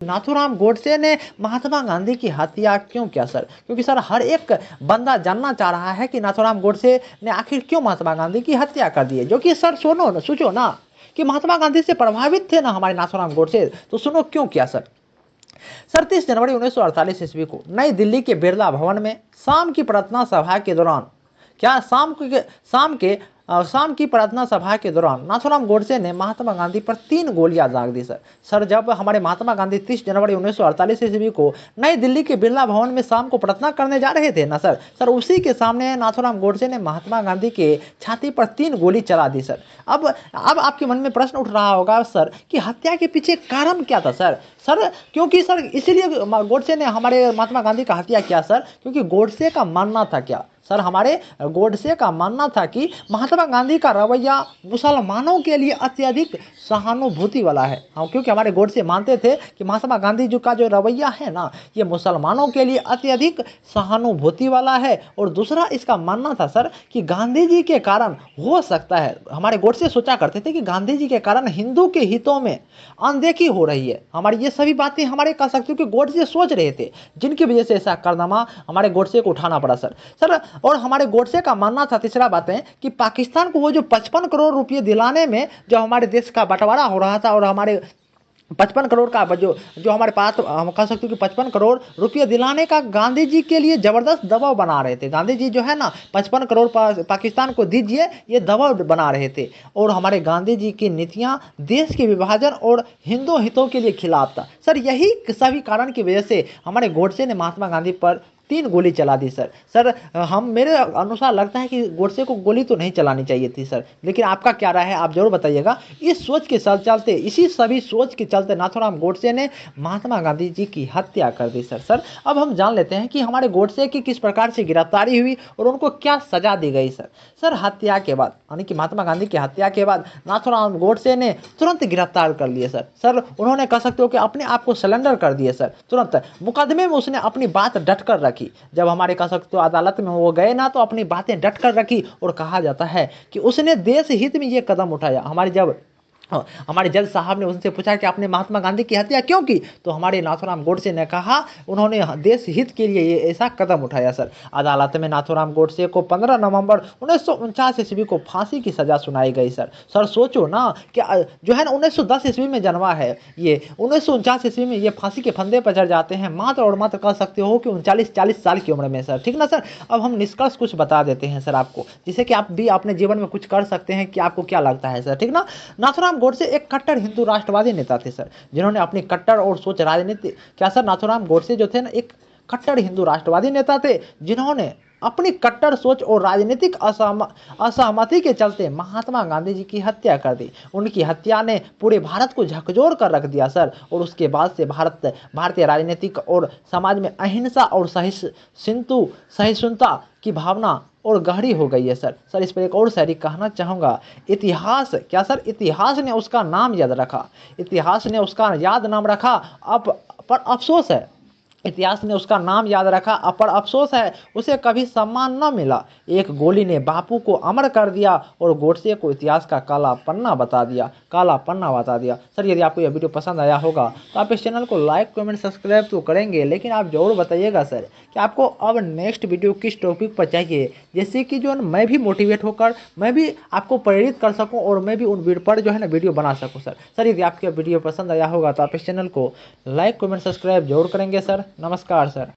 नाथूराम गोडसे ने महात्मा गांधी की हत्या क्यों किया सर? क्योंकि सर हर एक बंदा जानना चाह रहा है कि नाथूराम गोडसे ने आखिर क्यों महात्मा गांधी की हत्या कर दी है। जो कि सर सुनो न, सोचो ना कि महात्मा गांधी से प्रभावित थे ना हमारे नाथूराम गोडसे, तो सुनो क्यों किया सर। सर 30 जनवरी 1948 ईस्वी को नई दिल्ली के बिरला भवन में शाम की प्रार्थना सभा के दौरान क्या शाम की प्रार्थना सभा के दौरान नाथूराम गोडसे ने महात्मा गांधी पर 3 गोलियां दाग दी सर। सर जब हमारे महात्मा गांधी 30 जनवरी 1948 ईस्वी को नई दिल्ली के बिरला भवन में शाम को प्रार्थना करने जा रहे थे ना सर उसी के सामने नाथूराम गोडसे ने महात्मा गांधी के छाती पर 3 गोली चला दी सर। अब आपके मन में प्रश्न उठ रहा होगा सर कि हत्या के पीछे कारण क्या था सर। क्योंकि सर इसीलिए गोडसे ने हमारे महात्मा गांधी का हत्या किया सर, क्योंकि गोडसे का मानना था क्या सर, हमारे गोडसे का मानना था कि महात्मा गांधी का रवैया मुसलमानों के लिए अत्यधिक सहानुभूति वाला है। हाँ, क्योंकि हमारे गोडसे मानते थे कि महात्मा गांधी जी का जो रवैया है ना, ये मुसलमानों के लिए अत्यधिक सहानुभूति वाला है। और दूसरा इसका मानना था सर कि गांधी जी के कारण हो सकता है, हमारे गोडसे सोचा करते थे कि गांधी जी के कारण हिंदू के हितों में अनदेखी हो रही है। हमारी ये सभी बातें हमारे कह सकते हो कि गोडसे सोच रहे थे, जिनकी वजह से ऐसा कारनामा हमारे गोडसे को उठाना पड़ा सर। और हमारे गोडसे का मानना था, तीसरा बात है कि पाकिस्तान को वो जो 55 करोड़ रुपए दिलाने में जो हमारे देश का बंटवारा हो रहा था, और हमारे 55 करोड़ का जो हमारे पास हम कह सकते हो कि 55 करोड़ रुपये दिलाने का गांधी जी के लिए जबरदस्त दबाव बना रहे थे। गांधी जी जो है ना 55 करोड़ पाकिस्तान को दीजिए, ये दबाव बना रहे थे। और हमारे गांधी जी की नीतियां देश के विभाजन और हिंदू हितों के लिए खिलाफ था सर। यही सभी कारण की वजह से हमारे गोडसे ने महात्मा गांधी पर 3 गोली चला दी सर। हम मेरे अनुसार लगता है कि गोडसे को गोली तो नहीं चलानी चाहिए थी सर, लेकिन आपका क्या राय है आप जरूर बताइएगा। इस सोच के चलते, इसी सभी सोच के चलते नाथूराम गोडसे ने महात्मा गांधी जी की हत्या कर दी सर। अब हम जान लेते हैं कि हमारे गोडसे की किस प्रकार से गिरफ्तारी हुई और उनको क्या सजा दी गई सर हत्या के बाद, यानी कि महात्मा गांधी की हत्या के बाद नाथूराम गोडसे ने तुरंत गिरफ्तार कर लिए सर उन्होंने कह सकते हो कि अपने आप को सरेंडर कर दिए सर। तुरंत मुकदमे में उसने अपनी बात डट कर रखी। जब हमारे कह सकते हो अदालत में वो गए ना, तो अपनी बातें डट कर रखी। और कहा जाता है कि उसने देश हित में ये कदम उठाया। हमारे जज साहब ने उनसे पूछा कि आपने महात्मा गांधी की हत्या क्यों की, तो हमारे नाथूराम गोडसे ने कहा उन्होंने देश हित के लिए ये ऐसा कदम उठाया सर। अदालत में नाथूराम गोडसे को 15 नवंबर 1949 ईस्वी को फांसी की सजा सुनाई गई सर सोचो ना कि जो है ना 1910 ईस्वी में जन्मा है, ये 1949 ईस्वी में ये फांसी के फंदे पर चढ़ जाते हैं, मात्र और मात्र कह सकते हो कि 39-40 साल की उम्र में सर। ठीक ना सर। अब हम निष्कर्ष कुछ बता देते हैं सर आपको, जिससे कि आप भी अपने जीवन में कुछ कर सकते हैं कि आपको क्या लगता है सर। ठीक ना। नाथूराम गोडसे एक कट्टर हिंदू राष्ट्रवादी नेता थे सर, जिन्होंने अपनी कट्टर और सोच राजनीति क्या सर, नाथूराम गोडसे जो थे ना एक कट्टर हिंदू राष्ट्रवादी नेता थे, जिन्होंने अपनी कट्टर सोच और राजनीतिक असहमति के चलते महात्मा गांधी जी की हत्या कर दी। उनकी हत्या ने पूरे भारत को झकझोर कर रख दिया सर। और उसके बाद से भारतीय राजनीतिक और समाज में अहिंसा और सहिष्णुता की भावना और गहरी हो गई है सर इस पर एक और शायरी कहना चाहूँगा। इतिहास क्या सर, इतिहास ने उसका नाम याद रखा, इतिहास ने उसका नाम रखा। अब पर अफसोस है, इतिहास ने उसका नाम याद रखा, पर अफसोस है उसे कभी सम्मान न मिला। एक गोली ने बापू को अमर कर दिया और गोडसे को इतिहास का काला पन्ना बता दिया सर। यदि आपको यह वीडियो पसंद आया होगा तो आप इस चैनल को लाइक कमेंट सब्सक्राइब तो करेंगे, लेकिन आप जरूर बताइएगा सर कि आपको अब नेक्स्ट वीडियो किस टॉपिक पर चाहिए, जैसे कि जो मैं भी मोटिवेट होकर मैं भी आपको प्रेरित कर सकूँ और मैं भी उन वीडियो पर जो है ना वीडियो बना सकूँ सर। यदि आपको वीडियो पसंद आया होगा तो आप इस चैनल को लाइक कमेंट सब्सक्राइब जरूर करेंगे सर। नमस्कार सर।